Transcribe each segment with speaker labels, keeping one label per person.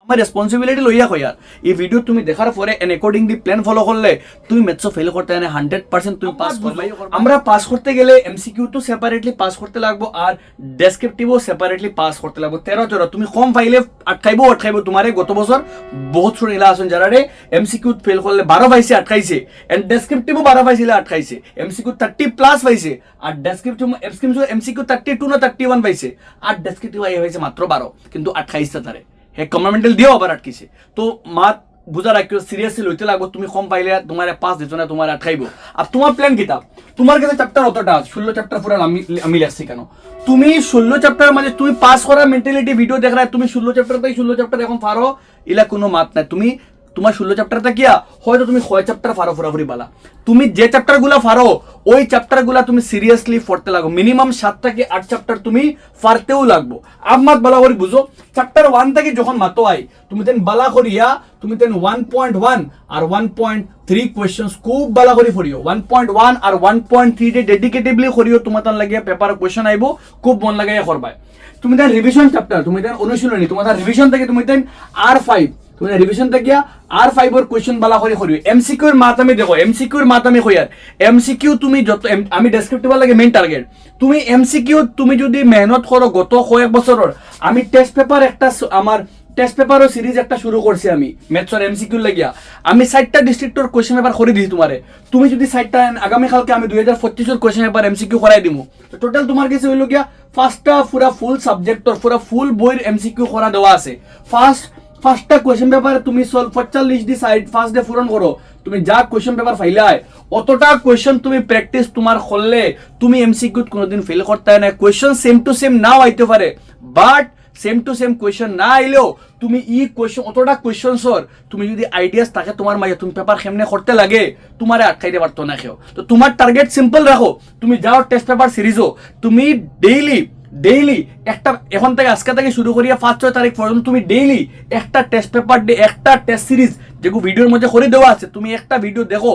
Speaker 1: আমার রেসপন্সিবিলিটি লইয়া কই আর এই ভিডিও তুমি দেখার পরে এন অ্যাকর্ডিংলি প্ল্যান ফলো করলে তুমি ম্যাথসও ফেল করতে না 100% তুমি পাস করবে। আমরা পাস করতে গেলে এমসিকিউ তো সেপারেটলি পাস করতে লাগবো আর ডেসক্রিপটিভও সেপারেটলি পাস করতে লাগবো। 13 তুমি কম পাইলে আটকাইবো তোমারে গত বছর বহুত শুনিলা আছেন যারা রে এমসিকিউ ফেল করলে 12 পাইছে আটকাইছে, এন্ড ডেসক্রিপটিভও 12 পাইছিলে আটকাইছে, এমসিকিউ 30 প্লাস পাইছে আর ডেসক্রিপটিভ এমসিকিউ 32 না 31 পাইছে আর ডেসক্রিপটিভ আই হইছে মাত্র 12 কিন্তু আটকাইছে তারে হে কমেন্টাল দিও আবার আটকিছে। তো মাত বুঝা রাখিও সিরিয়াসলি লইতে লাগবো। তুমি কম পাইলে তোমার পাস দিত না তোমার আটকাইবো। আর তোমার প্ল্যান কিতাব তোমার কাছে চ্যাপ্টার অতটা 16 চ্যাপ্টার পুরো আমি লাগছি কেন তুমি 16 চ্যাপ্টার মানে তুমি পাস করার মেন্টালিটি ভিডিও দেখ তুমি 16 চ্যাপ্টার তাই 16 চ্যাপ্টার এখন পারো ইলা কোনো মাত নাই। তুমি তোমার 16 চ্যাপ্টারটা কিয়া হয়তো তুমি 6 চ্যাপ্টার পারো পুরাপুরি বালা। তুমি যে চ্যাপ্টার গুলা পারো ওই চ্যাপ্টার গুলা তুমি সিরিয়াসলি পড়তে লাগো। মিনিমাম 7 থেকে 8 চ্যাপ্টার তুমি পারতেও লাগবো। আবমাত বালা করে বুঝো চ্যাপ্টার 1 থেকে যখন মাতো আই তুমি তেন বালা করিয়া তুমি তেন 1.1 আর 1.3 কোয়েশ্চেন্স খুব বালা করে পড়িও। 1.1 আর 1.3 তে ডেডিকেটিভলি করিও তোমার তান লাগিয়া পেপার কোয়েশ্চেন আইবো খুব মন লাগাইয়া করবাই। তুমি তেন রিভিশন চ্যাপ্টার তুমি তেন অনুশীলনী তোমার রিভিশন থেকে তুমি তেন R5 তুমি রিভিশন থেকে R5 এর কোশ্চেন বালা করে করিও। এমসিকিউ এর মাতামে দেখো এমসিকিউ এর মাতামে কইয়ার এমসিকিউ তুমি যত আমি ডেসক্রিপটিভ লাগে মেইন টার্গেট তুমি এমসিকিউ তুমি যদি মেহনত করো গত কয়েক বছরের আমি টেস্ট পেপার একটা আমার টেস্ট পেপারও সিরিজ একটা শুরু করছি আমি ম্যাথসের এমসিকিউ লাগিয়া আমি 60টা ডিস্ট্রিক্টর কোশ্চেন পেপার করে দিছি তোমারে। তুমি যদি 60টা আগামী কালকে আমি 2025 এর কোশ্চেন পেপার এমসিকিউ করাই দিমু তো টোটাল তোমার কাছে হইল গিয়া ফার্স্টটা পুরা ফুল সাবজেক্টর পুরা ফুল বইয়ের এমসিকিউ করা দেওয়া আছে। ফার্স্টটা কোয়েশ্চেন পেপারে তুমি 45 দি সাইড ফার্স্ট ডে পূরণ করো। তুমি যা কোয়েশ্চেন পেপার ফাইলাই অতটা কোয়েশ্চেন তুমি প্র্যাকটিস তোমার করলে তুমি এমসিকিউ কোনোদিন ফেল করতে না। কোয়েশ্চেন সেম টু সেম নাও আইতে পারে but same to same question না আইলেও তুমি ই কোয়েশ্চেন অতটা কোয়েশ্চেন সর তুমি যদি আইডিয়াস থাকে তোমার মাঝে তুমি পেপার কেমনে করতে লাগে তোমারে আটকাইতে পারতো না কেউ। তো তোমার টার্গেট সিম্পল রাখো তুমি যাও টেস্ট পেপার সিরিজও তুমি ডেইলি একটা এখন থেকে আজকে থেকে শুরু করিয়া 5-6 তারিখ পর্যন্ত তুমি ডেইলি একটা টেস্ট পেপার একটা টেস্ট সিরিজ যেগুলো ভিডিওর মধ্যে করে দেওয়া আছে তুমি একটা ভিডিও দেখো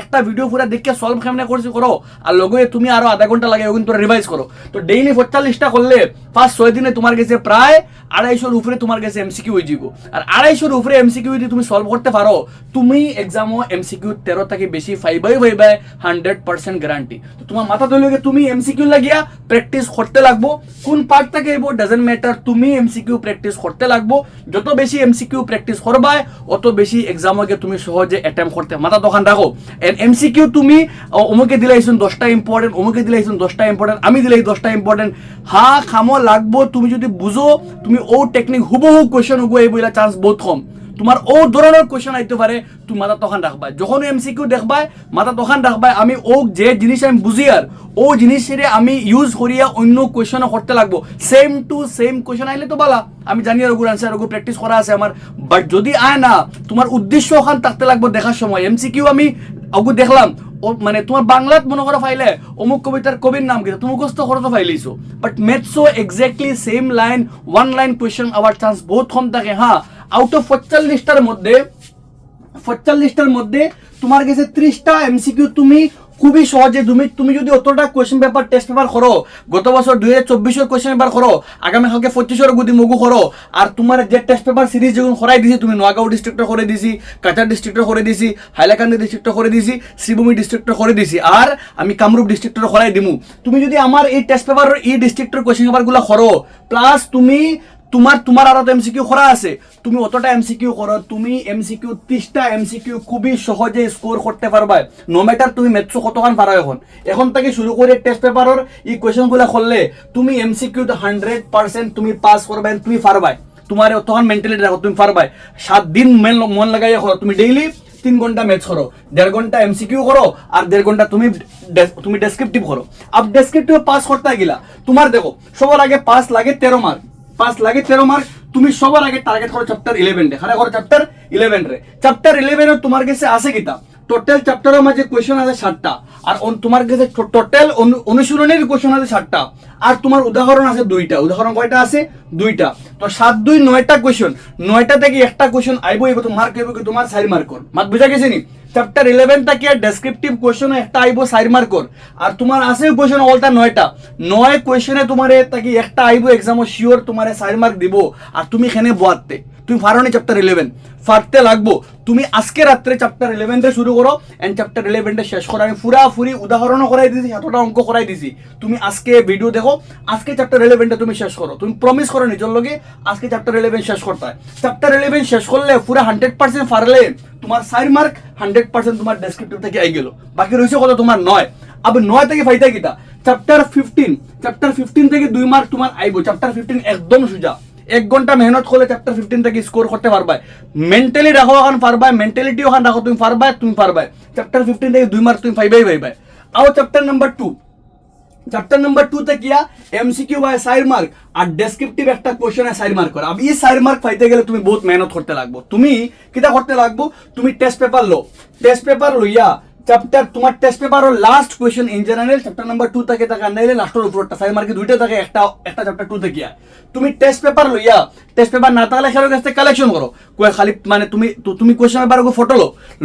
Speaker 1: একটা ভিডিও পুরো দেখে সলভ কেমনে করো আর লগে তুমি আরো আধা ঘন্টা লাগে ওগুলো তোরা রিভাইজ করো। তো ডেইলি 45টা করলে 5-6 দিনে তোমার কাছে প্রায় 250 উপরে তোমার কাছে এমসিকিউ হয়ে যাব। আর 250 উপরে এমসিকিউ যদি তুমি সলভ করতে পারো তুমি এক্সামও এমসিকিউ 13 থেকে বেশি পাইবাই 100% গ্যারান্টি। তো তোমার মাথা ধরে তুমি এমসিকিউ লাগিয়া প্র্যাকটিস করতে লাগবো। কোন পার্ট থেকে এবো ডাজন্ট ম্যাটার তুমি এমসিকিউ প্র্যাকটিস করতে লাগবো। যত বেশি এমসিকিউ প্র্যাকটিস করবাই অত বেশি এক্সামকে তুমি সহজে অ্যাটেম্প করতে মাথা দোকান রাখো। এমসিকিউ তুমি অমুকে দিলাইছেন 10টা ইম্পর্টেন্ট অমুকে দিলাইছেন 10টা ইম্পর্টেন্ট আমি দিলাই 10টা ইম্পর্টেন্ট হ্যাঁ খামো লাগবো। তুমি যদি বুঝো তুমি ও টেকনিক হুবহু কোয়েশ্চেন হুবো এই বইলা চান্স বহুত কম। তোমার ও ধরনের কোয়েশ্চেন আইতে পারে তুমি মাথা তখন রাখবা। যখন এমসিকিউ দেখবাই মাথা তখন রাখবাই আমি ও যে জিনিস আমি বুঝি আর ও জিনিসের আমি ইউজ করিয়া অন্য কোয়েশ্চেনও করতে লাগবো। সেম টু সেম কোয়েশ্চেন আইলে তো বালা আমি জানি আর ওগুলো আনসার ওগুলো প্র্যাকটিস করা আছে আমার। বাট যদি আয় না তোমার উদ্দেশ্য ওখান থাকতে লাগবো দেখার সময় এমসিকিউ আমি ওগুলো দেখলাম মানে তোমার বাংলাত মনে করো ফাইলে অমুক কবিতার কবির নাম কিনা তুমি মুখস্থ করো তো ফাইলেইছো বাট ম্যাথসও exactly same line one line question আওয়ার চান্স বহুত কম থাকে। হ্যাঁ আউট অফ 45টার মধ্যে তোমার কাছে 30টা এমসিকিউ তুমি খুবই সহজে তুমি যদি অতটা কোয়েশ্চেন পেপার টেস্ট পেপার করো গত বছর 2024 কোয়েশ্চেন পেপার করো আগামী কালকে 25 গুদি মগু করো আর তোমার যে টেস্ট পেপার সিরিজ যেগুলো করাই দিছি তুমি নোয়াগাঁও ডিস্ট্রিক্টর করে দিছি কাছাড় ডিস্ট্রিক্টর করে দিছি হাইলাকান্দি ডিস্ট্রিক্টর করে দিছি শ্রীভূমি ডিস্ট্রিক্টর করে দিছি আর আমি কামরূপ ডিস্ট্রিক্টর করাই দিমু। তুমি যদি আমার এই টেস্ট পেপার এই ডিস্ট্রিক্টর কোয়েশ্চেন পেপারগুলো করো প্লাস তুমি তোমার আরো এমসিকিউ করা আছে তুমি অতটা এমসিকিউ করো তুমি এমসিকিউ 30টা এমসিকিউ খুবই সহজে স্কোর করতে পারবা। নো ম্যাটার তুমি ম্যাথস কতক্ষণ পারো এখন থেকে শুরু করে টেস্ট পেপারের এই কোয়েশ্চেনগুলো করলে তুমি এমসিকিউ 100% তুমি পাস করবে তুমি পারবাই। তোমার তখন মেন্টালিটি রাখো তুমি পারবাই। 7 দিন মন লাগাইয়া করো তুমি ডেইলি 3 ঘন্টা ম্যাথস করো 1.5 ঘন্টা এমসিকিউ করো আর 1.5 ঘন্টা তুমি ডেসক্রিপটিভ করো। আব ডেসক্রিপটিভ পাস করতে গেলা তোমার দেখো সবার আগে পাস লাগে 13 মার্ক তুমি সবার আগে টার্গেট করো চ্যাপ্টার 11 রে খারা করো চ্যাপ্টার 11 রে। চ্যাপ্টার 11 তোমার কাছে আছে কিতা টোটাল চ্যাপ্টারের মাঝে কোয়েশ্চেন আছে 7টা আর তোমার কাছে টোটাল অনুশীলনের কোয়েশ্চেন আছে 7টা আর তোমার উদাহরণ আছে 2টা। উদাহরণ কয়টা আছে 2টা। তো 7 2 9টা কোয়েশ্চেন 9টা থেকে একটা কোয়েশ্চেন আইবো তো মার্ক হইব কি তোমার 4 মার্ক মাত বুঝা গেছে নি চ্যাপ্টার 11 থেকে ডেসক্রিপটিভ কোশ্চেন একটা আইব 4 মার্কর আর তোমার আছে কোশ্চেন অলটা 9টা 9 কোশ্চেনে তোমারে তাকি একটা আইব এক্সামও শিওর তোমারে 4 মার্ক দিব আর তুমি এখানে বোয়াতে তুমি পারোনি চ্যাপ্টার 11 পারতে লাগবো তুমি আজকে রাত্রে চ্যাপ্টার 11 তে শুরু করো এন্ড চ্যাপ্টার 11 তে শেষ করো আমি পুরাপুরি উদাহরণও করাই দিছি এতটা অঙ্ক করাই দিছি তুমি আজকে ভিডিও দেখো আজকে চ্যাপ্টার 11 টা তুমি শেষ করো তুমি প্রমিস করো নিজের লগে আজকে চ্যাপ্টার 11 শেষ করতে হয় চ্যাপ্টার 11 শেষ করলে পুরো 100% পারলে তোমার 4 মার্ক 100% তোমার ডেসক্রিপটিভ থেকে আই গেল বাকি রইছে কত তোমার 9 अब 9 থেকে ফাইতা কিটা চ্যাপ্টার 15 থেকে 2 মার্ক তোমার আইবো চ্যাপ্টার 15 একদম সোজা 1 ঘন্টা মেহনত করলে চ্যাপ্টার 15 থেকে স্কোর করতে পারবা মেন্টালি রাখো এখন পারবা মেন্টালিটি ওখান রাখো তুমি পারবা চ্যাপ্টার 15 থেকে 2 মার্ক তুমি পাইবাই आओ चैप्टर नंबर 2 तक किया एमसीक्यू बाय 4 मार्क আর ডেসক্রিপটিভ একটা কোশ্চেন এ 4 মার্ক করে अब ये 4 মার্ক পাইতে গেলে তুমি বহুত মেহনত করতে লাগবো তুমি কিটা করতে লাগবো তুমি টেস্ট পেপার লইয়া চ্যাপ্টার তোমার টেস্ট পেপার ও last question in general chapter number 2 থেকে টাকা নাইলে লাস্টের উপরটা 5 মার্কে দুইটা থাকে একটা চ্যাপ্টার 2 থেকে তুমি টেস্ট পেপার লইয়া টেস্ট পেপার না থাকলে খেলোর কাছে কালেকশন করো কই খালি মানে তুমি কোশ্চেন পেপার গো ফটো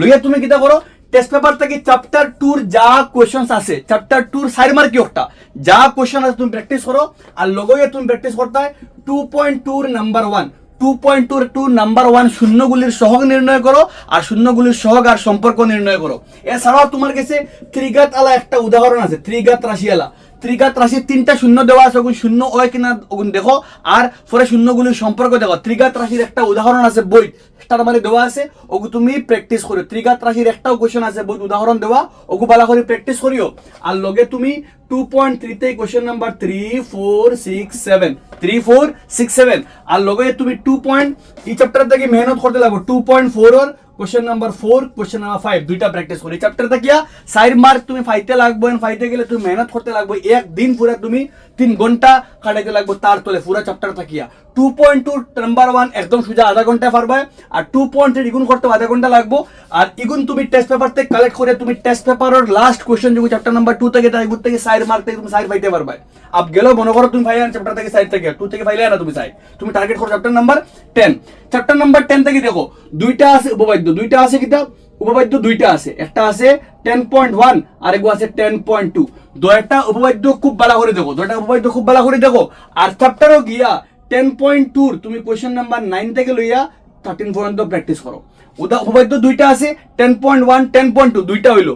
Speaker 1: লইয়া তুমি কিটা করো টেস্ট পেপার থেকে চ্যাপ্টার 2 এর যা কোশ্চেনস আছে চ্যাপ্টার 2 এর 4 মার্ক একটা যা কোশ্চেন আছে তুমি প্র্যাকটিস করো আর লগয়ে তুমি প্র্যাকটিস করতে হয় 2.2 এর নাম্বার 1 2.2 নাম্বার 1 শূন্যগুলির সহগ নির্ণয় করো আর শূন্যগুলির সহগ আর সম্পর্ক নির্ণয় করো এছাড়াও তোমার কাছে ত্রিঘাত আলা একটা উদাহরণ আছে ত্রিঘাত রাশি আলা ত্রিঘাত রাশি তিনটা শূন্য দেওয়া আছে ওগুন শূন্য হয় কিনা ওগুন দেখো আর পরে শূন্যগুলির সম্পর্ক দেখো ত্রিঘাত রাশির একটা উদাহরণ আছে বই তার মানে দেওয়া আছে ওগু তুমি প্র্যাকটিস করো ত্রিঘাত রাশির একটাও কোশ্চেন আছে বই উদাহরণ দেওয়া ওগু বালা করে প্র্যাকটিস করিও আর লগে তুমি 2.3 তে কোশ্চেন নাম্বার 3 4 6 7 3 4 6 7 আর লগে তুমি 2 পয়েন্ট এই চ্যাপ্টার থেকে মেহনত করতে লাগবে 2.4 और क्वेश्चन नंबर 4 क्वेश्चन नंबर 5 দুইটা প্র্যাকটিস করি চ্যাপ্টার টা কিয়া 4 মার্ক তুমি ফাইতে লাগবে ফাইতে গেলে তুমি মেহনত করতে লাগবে এক দিন পুরো তুমি 3 ঘন্টা কাটাইতে লাগবে তার তলে পুরো চ্যাপ্টার টা কিয়া 2.2 নাম্বার 1 একদম সোজা আধা ঘন্টা পারবে আর 2.3 ইগুন করতে আধা ঘন্টা লাগবে আর ইগুন তুমি টেস্ট পেপার থেকে কালেক্ট করে তুমি টেস্ট পেপারের লাস্ট কোশ্চেন যেগুলো চ্যাপ্টার নাম্বার 2 থেকে তাই গুড থেকে 4 মার্ক থেকে তুমি 4 পাইতে পারবে আপ গেলো মনে করো তুমি ফাইল চ্যাপ্টার থেকে 4 থেকে 2 থেকে ফাইলে না তুমি তুমি টার্গেট করো চ্যাপ্টার নাম্বার 10 চ্যাপ্টার নাম্বার 10 থেকে দেখো দুইটা আছে উপবাদ্য দুইটা আছে কিটা উপবাদ্য দুইটা আছে একটা আছে 10.1 আর একটা আছে 10.2 দুইটা উপবাদ্য খুব ভালো করে দেখো দুইটা উপবাদ্য খুব ভালো করে দেখো আর চ্যাপ্টারও গিয়া 10.2 তুমি কোশ্চেন নাম্বার 9 থেকে লইয়া 13 পর্যন্ত প্র্যাকটিস করো উপবাদ্য দুইটা আছে 10.1 10.2 দুইটা হইলো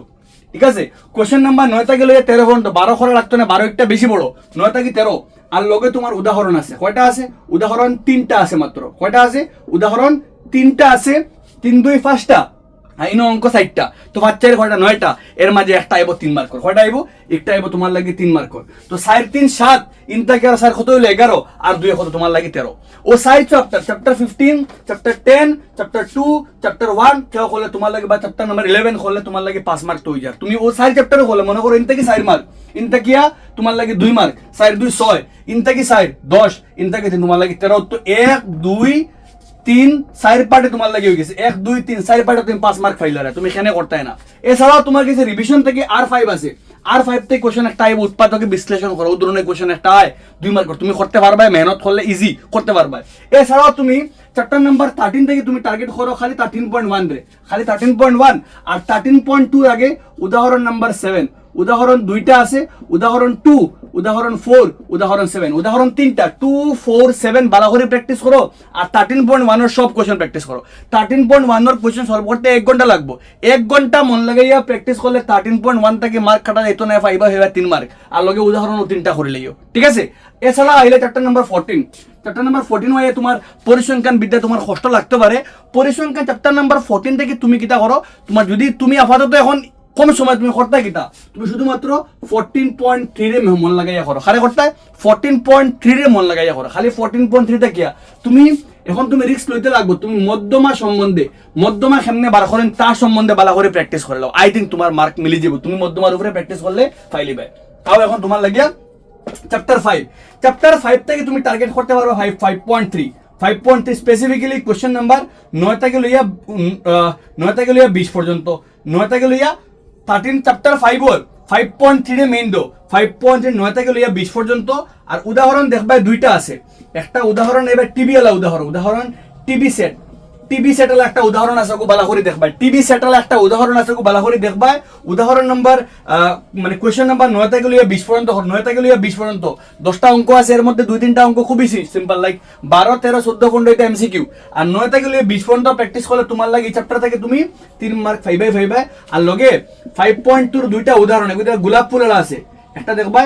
Speaker 1: ঠিক আছে কোশ্চেন নাম্বার 9 থেকে লইয়া 13 পর্যন্ত 12 করা লাগতো না 12 একটা বেশি বড় 9 থেকে 13 আর লগে তোমার উদাহরণ আছে কয়টা আছে উদাহরণ 3টা আছে মাত্র কয়টা আছে উদাহরণ 3টা আছে 3 2 5টা আইনো অঙ্ক 60টা তো বাচ্চার কয়টা 9টা এর মাঝে একটা আইবো 3 মার্ক কয়টা আইবো একটা আইবো তোমার লাগি 3 মার্ক তো 4 3 7 ইনটা কি আর 4 কত হইলো 11 আর 2 কত তোমার লাগি 13 ও 4 চ্যাপ্টার 15 চ্যাপ্টার 10 চ্যাপ্টার 2 চ্যাপ্টার 1 কেউ করলে তোমার লাগি বা চ্যাপ্টার নাম্বার 11 করলে তোমার লাগি 5 মার্ক তো হই যায় তুমি ও 4 চ্যাপ্টার করলে মনে করো ইনটা কি 4 মার্ক ইনটা কিয়া তোমার লাগি 2 মার্ক 4 2 6 ইনটা কি 4 10 ইনটা কি তোমার লাগি 13 তো 1 2 3 4 পার্টে তোমার লাগে হয়ে গেছে 1 2 3 4 পার্টে তুমি 5 মার্ক ফাইলারে তুমি এখানে করতে না এছাড়াও তোমার কাছে রিভিশন থেকে R5 আছে R5 থেকে কোশ্চেন একটা আইব উৎপাদকে বিশ্লেষণ করো ওই ধরনের কোশ্চেন একটা আয় 2 মার্ক তুমি করতে পারবে মেহনত করলে ইজি করতে পারবে এছাড়াও তুমি চ্যাপ্টার নাম্বার 13 থেকে তুমি টার্গেট করো খালি 13.1 রে খালি 13.1 আর 13.2 আগে উদাহরণ নাম্বার 7 উদাহরণ দুইটা আছে উদাহরণ 2 উদাহরণ 4 উদাহরণ 7 উদাহরণ তিনটা 2 4 7 ভালো করে প্র্যাকটিস করো আর 13.1 এর সব কোশ্চেন প্র্যাকটিস করো 13.1 এর কোশ্চেন সলভ করতে 1 ঘন্টা লাগবে 1 ঘন্টা মন লাগাইয়া প্র্যাকটিস করলে 13.1 থেকে মার্ক কাটা যেত না পাইবা হইবা 3 মার্ক আর লগে উদাহরণ 3টা করে লইও ঠিক আছে এছাড়া আইলে চ্যাপ্টার নাম্বার 14 চ্যাপ্টার নাম্বার 14 হয় তোমার পরিসংখ্যান বিদ্যা তোমার কষ্ট লাগতে পারে পরিসংখ্যান চ্যাপ্টার নাম্বার 14 থেকে তুমি কিটা করো তোমার যদি তুমি আপাতত এখন কম সময় তুমি করতে কিটা তুমি শুধুমাত্র 14.3 রে মন লাগাইয়া করো খারে করতে 14.3 রে মন লাগাইয়া করো খালি 14.3 টা কিয়া তুমি এখন তুমি রিস্ক লইতে লাগবে তুমি মধ্যমা কেমনে বার করেন তার সম্বন্ধে ভালো করে প্র্যাকটিস করে নাও আই থিংক তোমার মার্ক মিলে যাবে তুমি মধ্যমার উপরে প্র্যাকটিস করলে পাইলিবে তাও এখন তোমার লাগিয়া চ্যাপ্টার 5 থেকে তুমি টার্গেট করতে পারবে 5.3 স্পেসিফিক্যালি কোশ্চেন নাম্বার 9 থেকে লইয়া 20 পর্যন্ত 9 থেকে লইয়া 13 চ্যাপ্টার 5 ওর 5.3 এ মেইন দো 5.3 9 থেকে লইয়া 20 পর্যন্ত আর উদাহরণ দেখবা দুইটা আছে একটা উদাহরণ এবার টিবি আলা উদাহরণ টিবি টিবি সেটেল একটা উদাহরণ আছে গো বালা করে দেখবা টিবি সেটেল একটা উদাহরণ আছে গো বালা করে দেখবা উদাহরণ নাম্বার মানে কোশ্চেন নাম্বার 9 থেকে লইয়া 20 পর্যন্ত 9 থেকে লইয়া 20 পর্যন্ত 10টা অঙ্ক আছে এর মধ্যে 2-3টা অঙ্ক খুবই সিম্পল লাইক 12 13 14 15 এটা এমসিকিউ আর 9 থেকে লইয়া 20 পর্যন্ত প্র্যাকটিস করলে তোমার লাগে এই চ্যাপ্টার থেকে তুমি 3 মার্ক 5/5 আর লগে 5.2 এর দুইটা উদাহরণ এগুলা গোলাপ ফুলেলা আছে একটা দেখবা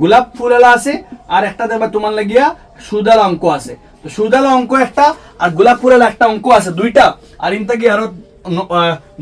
Speaker 1: গোলাপ ফুলেলা আছে আর একটা দেখবা তোমার লাগিয়া সুদালা অঙ্ক আছে তো সুদালা অঙ্ক একটা আর গোলাপ ফুলেলা একটা অঙ্ক আছে দুইটা আর ইনতা কি আরো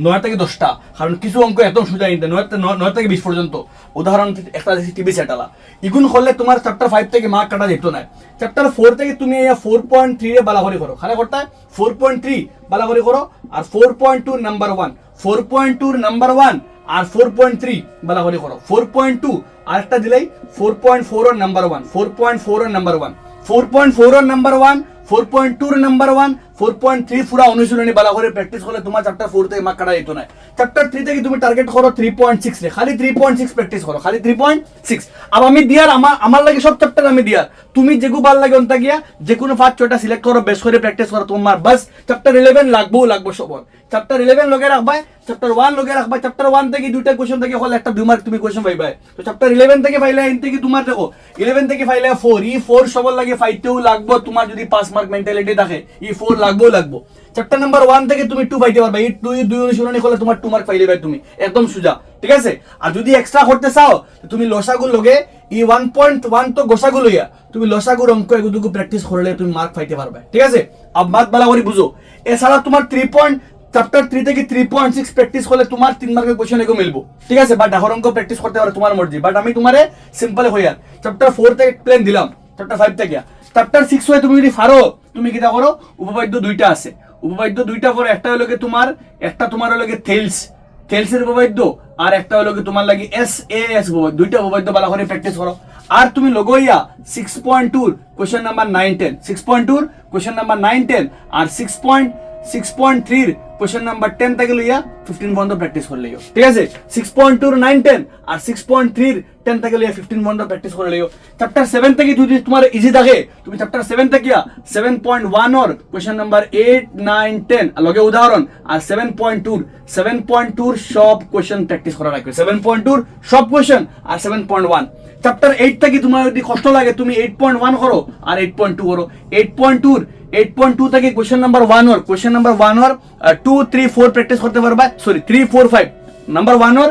Speaker 1: 9 থেকে 10টা কারণ কিছু অঙ্ক একদম সোজা ইনতে 9 থেকে 20 পর্যন্ত উদাহরণ একটা টিবি সেটালা ইগুন করলে তোমার চ্যাপ্টার 5 থেকে মার্ক কাটা যেত না চ্যাপ্টার 4 থেকে তুমি এই 4.3 এ বালা করে করো খালি করতে 4.3 বালা করে করো আর 4.2 নাম্বার 1 4.2 নাম্বার 1 আর 4.3 বালা করে করো 4.2 আরেকটা দিলাই 4.4 এর নাম্বার 1 4.4 এর নাম্বার 1 4.4 এর নাম্বার 1 4.2 এর নাম্বার 1 4.3 পুরা অনুশীলনী বালা করে প্র্যাকটিস করলে তোমার চ্যাপ্টার 4 থেকে মার্ক কাটা যেত না চ্যাপ্টার 3 থেকে তুমি টার্গেট করো 3.6 রে খালি 3.6 প্র্যাকটিস করো খালি 3.6 আর আমি দিয়ার আমার লাগে সব চ্যাপ্টার আমি দিয়ার তুমি যেগু ভাল লাগে অন্তা গিয়া যে কোনো 5-6টা সিলেক্ট করো বেশ করে প্র্যাকটিস করো তোমার বাস চ্যাপ্টার 11 লাগবো সবার চ্যাপ্টার 11 লগে রাখবা চ্যাপ্টার 1 লগে রাখবা চ্যাপ্টার 1 থেকে দুইটা কোশ্চেন থেকে হল একটা 2 মার্ক তুমি কোশ্চেন পাইবা তো চ্যাপ্টার 11 থেকে পাইলে ইন থেকে তোমার দেখো 11 থেকে পাইলে 4 ই 4 সবার লাগে ফাইতেও লাগবো তোমার যদি 5 মার্ক মেন্টালিটি থাকে ই 4 লাগবো চ্যাপ্টার নাম্বার 1 থেকে তুমি 2 পাইতে পারবা এই 2 অনুশীলনী করলে তোমার 2 মার্ক পাইলে ভাই তুমি একদম সোজা ঠিক আছে আর যদি এক্সট্রা করতে চাও তুমি লসাগু লগে ই 1.1 তো গোসাগু লইয়া তুমি লসাগুর অঙ্ক এগুদুকু প্র্যাকটিস করলে তুমি মার্ক পাইতে পারবে ঠিক আছে আব বাত বালা করে বুঝো এছাড়া তোমার 3 চ্যাপ্টার 3 থেকে 3.6 প্র্যাকটিস করলে তোমার 3 মার্কের কোশ্চেন এগো মিলবো ঠিক আছে বাট ডাহর অঙ্ক প্র্যাকটিস করতে পারো তোমার মর্জি বাট আমি তোমারে সিম্পল হইয়া চ্যাপ্টার 4 থেকে প্ল্যান দিলাম চ্যাপ্টার 5 থেকে চ্যাপ্টার 6 হয়ে তুমি যদি পারো তুমি কিটা করো উপপাদ্য দুইটা আছে উপপাদ্য দুইটা পরে একটা হলো কি তোমার হলো কি থেলসের উপপাদ্য আর একটা হলো কি তোমার লাগি এস উপপাদ্য দুইটা উপপাদ্য ভালো করে প্র্যাকটিস করো আর তুমি লগইয়া 6.2 কোশ্চেন নাম্বার 9 10 6.2 কোশ্চেন নাম্বার 9 10 আর 6.3 কোশ্চেন নাম্বার 10 থেকে লইয়া 15 পর্যন্ত প্র্যাকটিস করে লইও ঠিক আছে 6.2 9 10 আর 6.3 10 থেকে লইয়া 15 পর্যন্ত প্র্যাকটিস করে লইও চ্যাপ্টার 7 থেকে যদি তোমার ইজি থাকে তুমি চ্যাপ্টার 7 থেকে 7.1 এর কোশ্চেন নাম্বার 8 9 10 আর লগে উদাহরণ আর 7.2 সব কোশ্চেন প্র্যাকটিস করা রাখবে 7.2 সব কোশ্চেন আর 7.1 চ্যাপ্টার 8 থেকে তোমার যদি কষ্ট লাগে তুমি 8.1 করো আর 8.2 করো 8.2 থেকে কোশ্চেন নাম্বার 1 ওর 2 3 4 প্র্যাকটিস করতে পারবা সরি 3 4 5 নাম্বার 1 ওর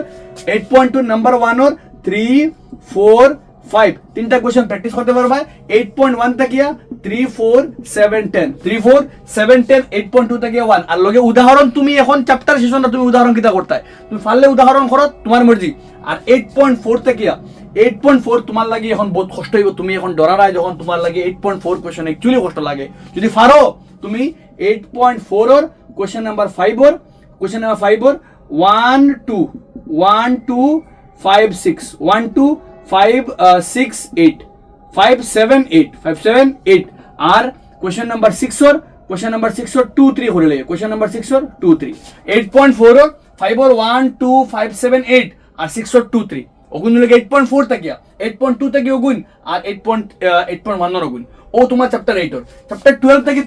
Speaker 1: 8.2 নাম্বার 1 ওর 3 4 5 তিনটা কোশ্চেন প্র্যাকটিস করতে পারবা 8.1 থেকে 3 4 7 10 3 4 7 10 8.2 থেকে 1 আর লগে উদাহরণ তুমি এখন চ্যাপ্টার শেষ না তুমি উদাহরণ কিটা করতে তুমি পারলে উদাহরণ করো তোমার মর্জি আর 8.4 থেকে 8.4 তোমার লাগে এখন বহুত কষ্ট হইব তুমি এখন ডরারাই যখন তোমার লাগে 8.4 কোশ্চেন एक्चुअली কষ্ট লাগে যদি পারো তুমি 8.4 এর কোশ্চেন নাম্বার 5 এর কোশ্চেন নাম্বার 5 এর 1 2 5 6 1 2 5 6 8 5 7 8 আর কোশ্চেন নাম্বার 6 এর কোশ্চেন নাম্বার 6 এর 2 3 করে লইও কোশ্চেন নাম্বার 6 এর 2 3 8.4 এর 5 এর 1 2 5 7 8 আর 6 এর 2 3 ওগুন লাগে 8.4 থেকে 8.2 থেকে ওগুন আর 8.1 এর ওগুন ও তোমার চ্যাপ্টার 8 এর চ্যাপ্টার 12 থেকে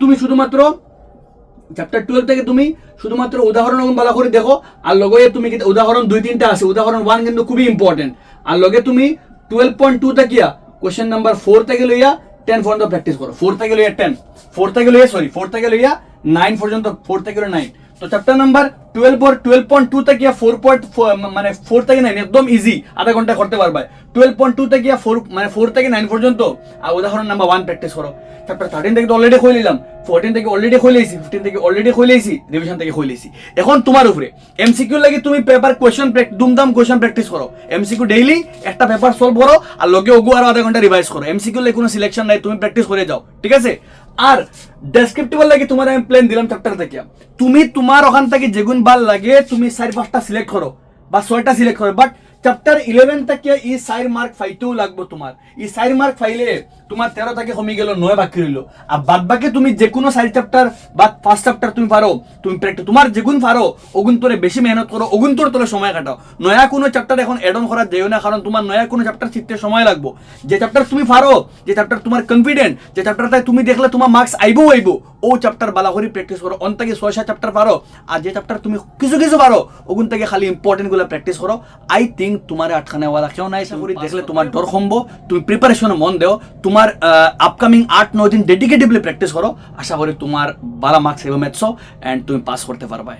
Speaker 1: তুমি শুধুমাত্র উদাহরণ ভালো করে দেখো আর লগে তুমি উদাহরণ 2-3টা আছে উদাহরণ 1 কিন্তু খুবই ইম্পর্টেন্ট আর লগে তুমি 12.2 থেকে কোশ্চেন নাম্বার 4 থেকে লইয়া 10 পর্যন্ত প্র্যাকটিস করো 4 থেকে লইয়া 9 পর্যন্ত 4 থেকে 9 তো চ্যাপ্টার নাম্বার 12 और 12.2 तक या 4.4 মানে 4 থেকে 9 একদম ইজি আধা ঘন্টা করতে পারবা 12.2 থেকে 4 মানে 4 থেকে 9 পর্যন্ত আর উদাহরণ নাম্বার 1 প্র্যাকটিস করো চ্যাপ্টার 13 থেকে তো অলরেডি কই নিলাম 14 থেকে অলরেডি কই লইছি 15 থেকে অলরেডি কই লইছি রিভিশন থেকে কই লইছি এখন তোমার উপরে এমসিকিউ লাগি তুমি পেপার কোশ্চেন দুমদাম কোশ্চেন প্র্যাকটিস করো এমসিকিউ ডেইলি একটা পেপার সলভ করো আর লগে ওগু আর আধা ঘন্টা রিভাইজ করো এমসিকিউ লাগি কোনো সিলেকশন নাই তুমি প্র্যাকটিস করে যাও ঠিক আছে আর ডেসক্রিপটিভ লাগি তোমার আমি প্ল্যান দিলাম চ্যাপ্টার থেকে তুমি তোমার ওখান থেকে যেগুন ভাল লাগে তুমি 4-5টা সিলেক্ট করো বা 6টা সিলেক্ট করো বাট চ্যাপ্টার 11 থেকে এই 4 মার্ক ফাইতেও লাগবো তোমার। এই 4 মার্ক ফাইলে তোমার 13 থেকে কমে গেল 9 বাকি রইল। আর বাদ বাকি তুমি যে কোনো 4 চ্যাপ্টার বা 5 চ্যাপ্টার তুমি পারো, তুমি প্র্যাকটিস তোমার যেগুন পারো ওগুন তোরে বেশি মেহনত করো, ওগুন তোরে সময় কাটাও। নয়া কোনো চ্যাপ্টার এখন এড অন করা যায়ও না, কারণ তোমার নয়া কোনো চ্যাপ্টার শিখতে সময় লাগবো। যে চ্যাপ্টার তুমি পারো, যে চ্যাপ্টার তোমার কনফিডেন্ট, যে চ্যাপ্টারটায় তুমি দেখলে তোমার মার্কস আইবো ও চ্যাপ্টার বালা করে প্র্যাকটিস করো। অন থেকে 6-7 চ্যাপ্টার পারো, আর যে চ্যাপ্টার তুমি কিছু কিছু পারো ওগুন থেকে খালি ইম্পর্টেন্ট গুলো প্র্যাকটিস করো। আই থিঙ্ক তোমার আটখানেওয়ালা কেউ নাই। চাকরি দেখলে তোমার ডর কমবো, তুমি প্রিপারেশনে মন দেও, তোমার আপকামিং 8-9 দিন ডেডিকেটিভলি প্র্যাকটিস করো। আশা করি তোমার বালা মার্কস আইব ম্যাথসও, এন্ড তুমি পাস করতে পারবা।